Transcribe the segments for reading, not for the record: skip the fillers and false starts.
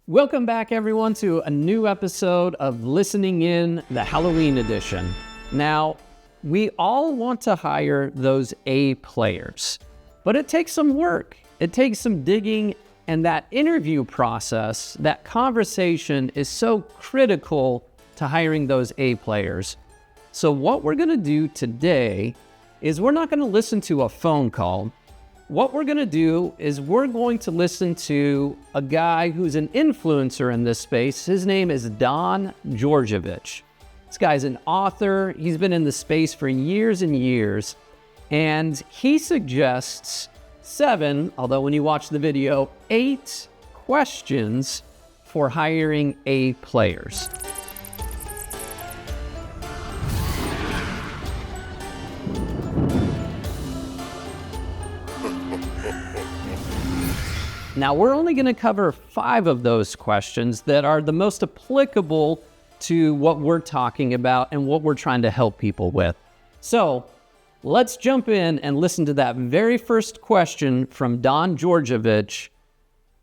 Welcome back, everyone, to a new episode of Listening In, the Halloween edition. Now, we all want to hire those A players, but it takes some work. It takes some digging, and that interview process, that conversation is so critical to hiring those A players. So what we're going to do today is we're not going to listen to a phone call. What we're going to do is we're going to listen to a guy who's an influencer in this space. His name is Don Georgevich. This guy's an author. He's been in the space for years and years. And he suggests 7, although when you watch the video, 8 questions for hiring A players. Now, we're only going to cover 5 of those questions that are the most applicable to what we're talking about and what we're trying to help people with. So let's jump in and listen to that very first question from Don Georgevich,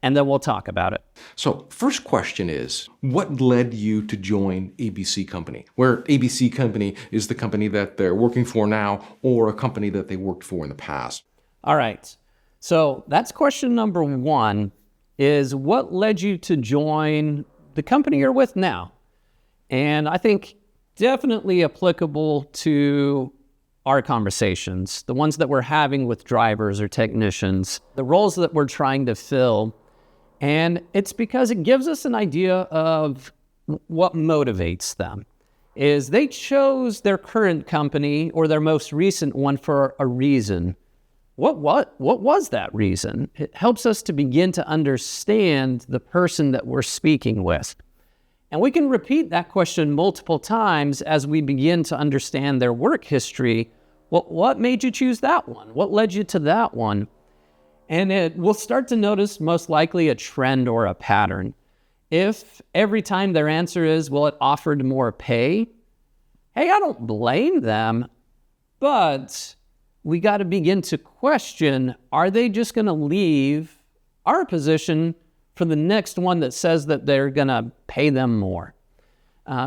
and then we'll talk about it. So first question is, what led you to join ABC Company? Where ABC Company is the company that they're working for now or a company that they worked for in the past? All right. So that's question number 1, is what led you to join the company you're with now? And I think definitely applicable to our conversations, the ones that we're having with drivers or technicians, the roles that we're trying to fill. And it's because it gives us an idea of what motivates them. Is they chose their current company or their most recent one for a reason. What was that reason? It helps us to begin to understand the person that we're speaking with. And we can repeat that question multiple times as we begin to understand their work history. What made you choose that one? What led you to that one? And we'll start to notice most likely a trend or a pattern. If every time their answer is, well, it offered more pay, hey, I don't blame them, but we got to begin to question, are they just going to leave our position for the next one that says that they're going to pay them more?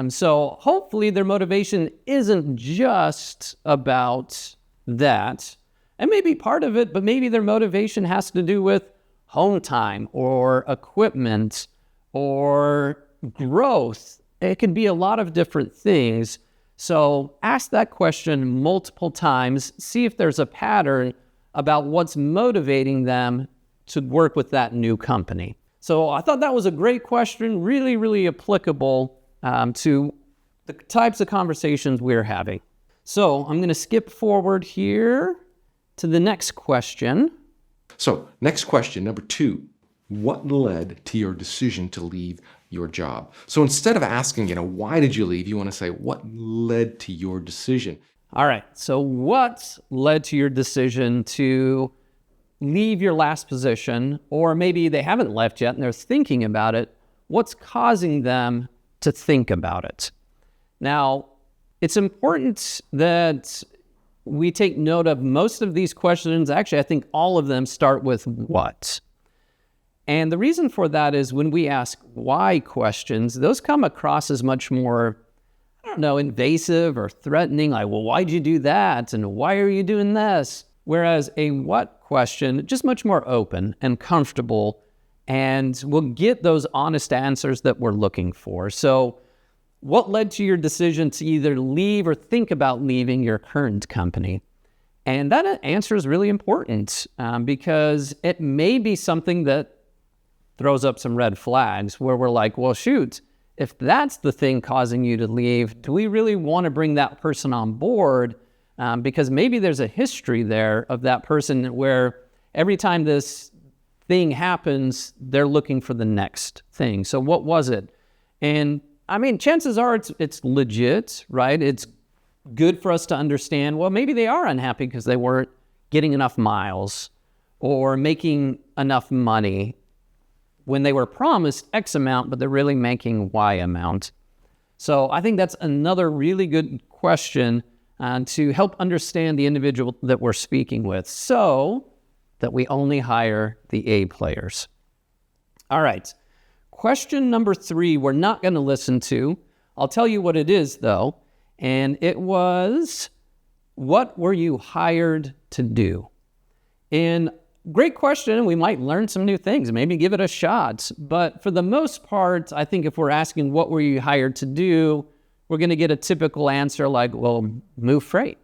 So hopefully their motivation isn't just about that. And maybe part of it, but maybe their motivation has to do with home time or equipment or growth. It can be a lot of different things. So ask that question multiple times, see if there's a pattern about what's motivating them to work with that new company. So I thought that was a great question, really, really applicable to the types of conversations we're having. So I'm going to skip forward here to the next question. So next question, number 2, what led to your decision to leave your job? So instead of asking, why did you leave? You want to say, what led to your decision? All right. So what led to your decision to leave your last position? Or maybe they haven't left yet and they're thinking about it. What's causing them to think about it? Now, it's important that we take note of most of these questions. Actually, I think all of them start with what. And the reason for that is when we ask why questions, those come across as much more, invasive or threatening, like, well, why'd you do that? And why are you doing this? Whereas a what question, just much more open and comfortable, and we'll get those honest answers that we're looking for. So what led to your decision to either leave or think about leaving your current company? And that answer is really important because it may be something that throws up some red flags where we're like, well, shoot, if that's the thing causing you to leave, do we really want to bring that person on board? Because maybe there's a history there of that person where every time this thing happens, they're looking for the next thing. So what was it? And chances are it's legit, right? It's good for us to understand, well, maybe they are unhappy because they weren't getting enough miles or making enough money when they were promised X amount, but they're really making Y amount. So I think that's another really good question to help understand the individual that we're speaking with so that we only hire the A players. All right. Question number 3, we're not going to listen to. I'll tell you what it is, though. And it was, what were you hired to do? And great question. We might learn some new things, maybe give it a shot. But for the most part, I think if we're asking what were you hired to do, we're going to get a typical answer like, well, move freight,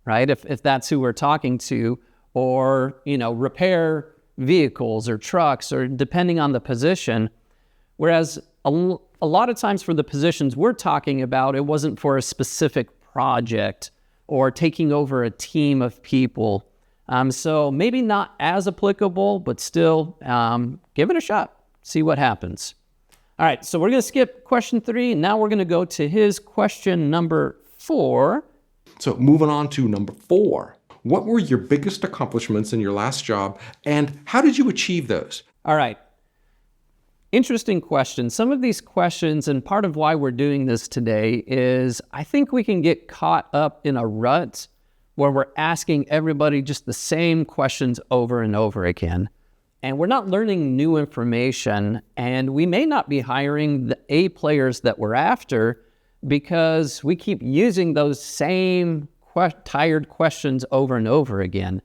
right? If that's who we're talking to, or, repair vehicles or trucks, or depending on the position. Whereas a lot of times for the positions we're talking about, it wasn't for a specific project or taking over a team of people. So maybe not as applicable, but still give it a shot. See what happens. All right, so we're going to skip question 3, and now we're going to go to his question number 4. So moving on to number 4. What were your biggest accomplishments in your last job, and how did you achieve those? All right. Interesting question. Some of these questions, and part of why we're doing this today, is I think we can get caught up in a rut where we're asking everybody just the same questions over and over again. And we're not learning new information, and we may not be hiring the A players that we're after because we keep using those same tired questions over and over again.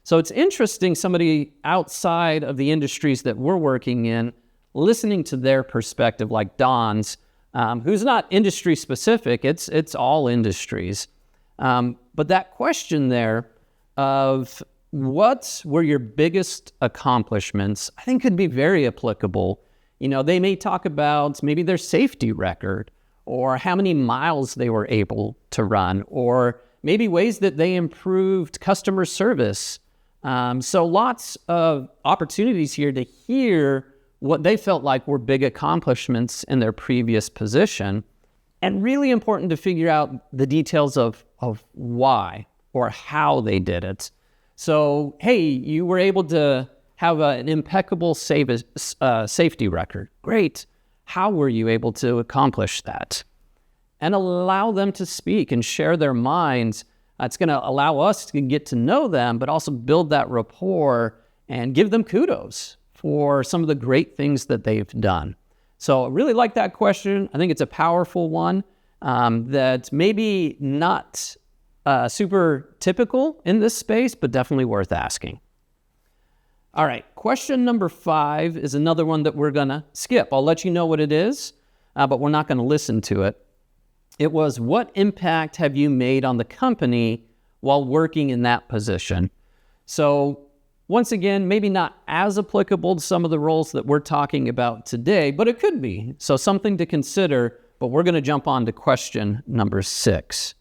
So it's interesting, somebody outside of the industries that we're working in, listening to their perspective, like Don's, who's not industry specific, it's all industries. But that question there of what were your biggest accomplishments, I think could be very applicable. They may talk about maybe their safety record, or how many miles they were able to run, or maybe ways that they improved customer service. So lots of opportunities here to hear what they felt like were big accomplishments in their previous position. And really important to figure out the details of why or how they did it. So, hey, you were able to have an impeccable safety record. Great. How were you able to accomplish that? And allow them to speak and share their minds. It's going to allow us to get to know them, but also build that rapport and give them kudos for some of the great things that they've done. So I really like that question. I think it's a powerful one that's maybe not super typical in this space, but definitely worth asking. All right, question number 5 is another one that we're going to skip. I'll let you know what it is, but we're not going to listen to it. It was, what impact have you made on the company while working in that position? So once again, maybe not as applicable to some of the roles that we're talking about today, but it could be. So something to consider, but we're going to jump on to question number 6.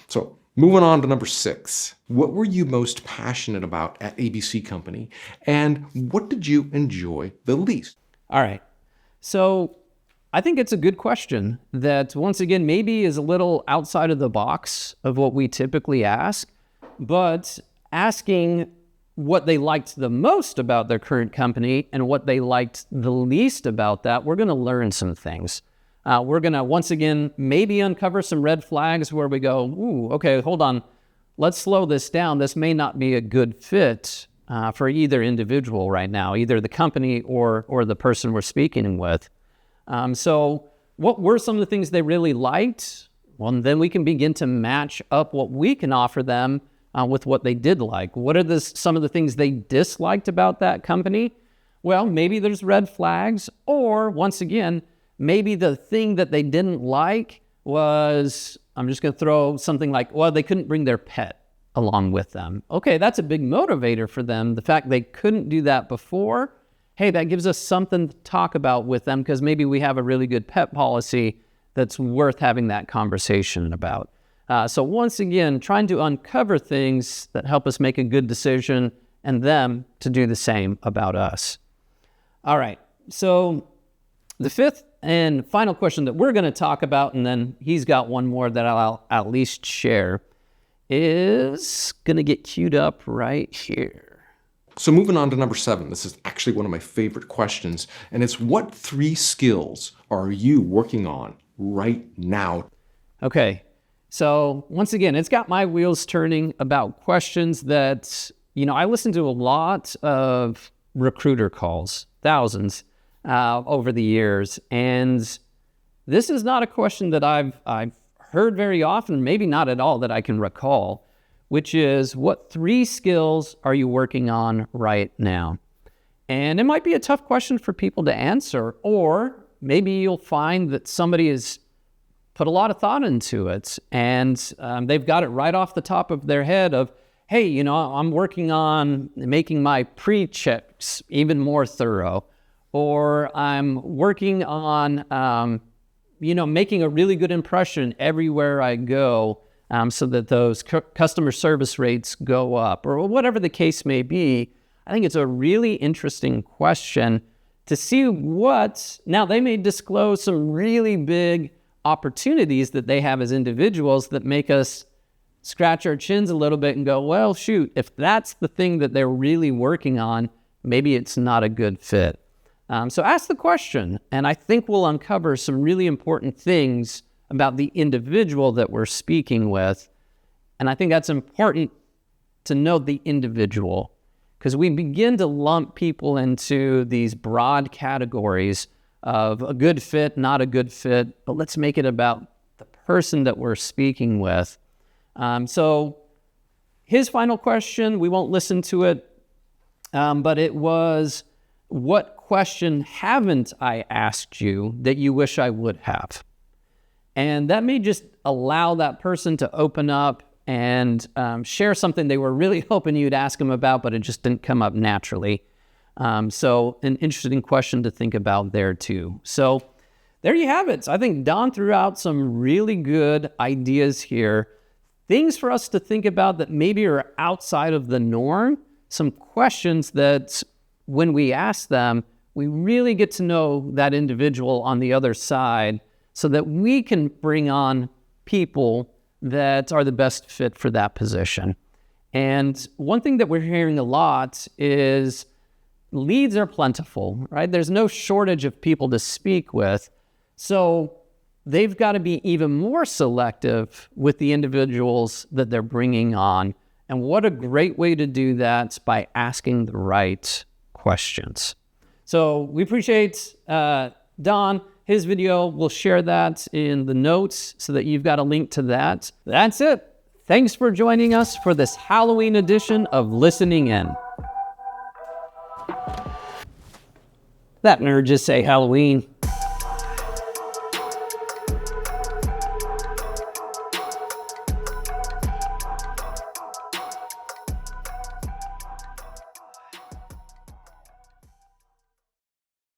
So moving on to number 6. What were you most passionate about at ABC Company, and what did you enjoy the least? All right. So I think it's a good question that, once again, maybe is a little outside of the box of what we typically ask, but asking what they liked the most about their current company and what they liked the least about that, we're going to learn some things. We're going to, once again, maybe uncover some red flags where we go, ooh, okay, hold on. Let's slow this down. This may not be a good fit for either individual right now, either the company or the person we're speaking with. So what were some of the things they really liked? Well, and then we can begin to match up what we can offer them with what they did like. What are some of the things they disliked about that company? Well, maybe there's red flags, or once again, maybe the thing that they didn't like was, I'm just going to throw something like, well, they couldn't bring their pet along with them. Okay, that's a big motivator for them. The fact they couldn't do that before, hey, that gives us something to talk about with them, because maybe we have a really good pet policy that's worth having that conversation about. So once again, trying to uncover things that help us make a good decision and them to do the same about us. All right, so the 5th and final question that we're going to talk about, and then he's got one more that I'll at least share, is going to get queued up right here. So moving on to number 7, this is actually one of my favorite questions, and it's, what 3 skills are you working on right now? Okay, so once again, it's got my wheels turning about questions that, I listen to a lot of recruiter calls, thousands. over the years. And this is not a question that I've heard very often, maybe not at all that I can recall, which is, what 3 skills are you working on right now? And it might be a tough question for people to answer, or maybe you'll find that somebody has put a lot of thought into it and they've got it right off the top of their head of, hey, I'm working on making my pre-checks even more thorough, or I'm working on, making a really good impression everywhere I go so that those customer service rates go up, or whatever the case may be. I think it's a really interesting question to see now they may disclose some really big opportunities that they have as individuals that make us scratch our chins a little bit and go, well, shoot, if that's the thing that they're really working on, maybe it's not a good fit. So ask the question, and I think we'll uncover some really important things about the individual that we're speaking with. And I think that's important to know the individual, because we begin to lump people into these broad categories of a good fit, not a good fit, but let's make it about the person that we're speaking with. So his final question, we won't listen to it, but it was, what question haven't I asked you that you wish I would have? And that may just allow that person to open up and share something they were really hoping you'd ask them about, but it just didn't come up naturally. So an interesting question to think about there too. So there you have it. I think Don threw out some really good ideas here, things for us to think about that maybe are outside of the norm, some questions that when we ask them, we really get to know that individual on the other side so that we can bring on people that are the best fit for that position. And one thing that we're hearing a lot is leads are plentiful, right? There's no shortage of people to speak with. So they've got to be even more selective with the individuals that they're bringing on. And what a great way to do that by asking the right questions. So we appreciate Don. His video, we'll share that in the notes so that you've got a link to that. That's it. Thanks for joining us for this Halloween edition of Listening In. That nerd just say Halloween.